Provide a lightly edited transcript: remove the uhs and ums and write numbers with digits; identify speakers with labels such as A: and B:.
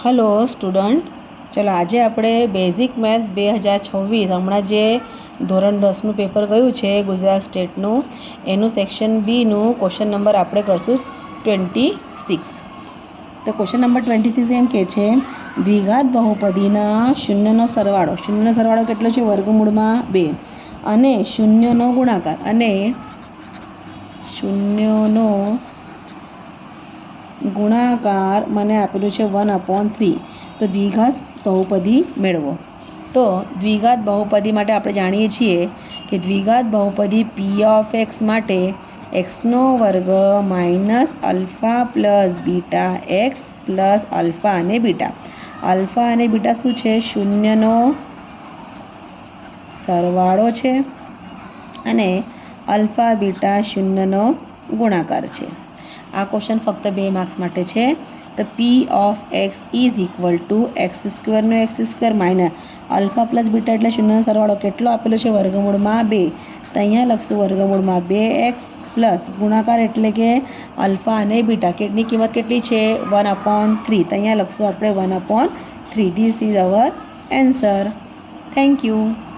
A: Hello student, चलो आज આપણે બેઝિક મેથ્સ 2026 હમણાં જે ધોરણ 10નું પેપર ગયું છે ગુજરાત સ્ટેટનું, એનું સેક્શન બીનું ક્વેશ્ચન નંબર આપણે કરશું 26. તો ક્વેશ્ચન નંબર 26 એમ કહે છે દ્વિઘાત બહુપદીના શૂન્યનો સરવાળો કેટલો છે? વર્ગમૂળમાં 2 અને શૂન્યનો ગુણાકાર અને શૂન્યનો ગુણાકાર મને આપેલું છે 1/3. તો દ્વિઘાત બહુપદી મેળવો. તો દ્વિઘાત બહુપદી માટે આપણે જાણીએ છીએ કે દ્વિઘાત બહુપદી p(x) માટે x² - alpha plus beta x plus alpha અને બીટા શું છે? શૂન્યનો સરવાળો છે અને આલ્ફા બીટા શૂન્યનો ગુણાકાર છે. આ ક્વેશ્ચન ફક્ત 2 માર્ક્સ માટે છે. તો p(x) is equal to x² minus alpha plus beta એટલે શૂન્યનો સરવાળો કેટલો આપેલો છે? વર્ગમૂળમાં 2. તો અહીંયા લખશું વર્ગમૂળમાં 2x પ્લસ ગુણાકાર એટલે કે આલ્ફા અને બીટા કેટલી કિંમત કેટલી છે? 1/3. તો અહીંયા લખશું આપણે 1/3. This is our answer. Thank you.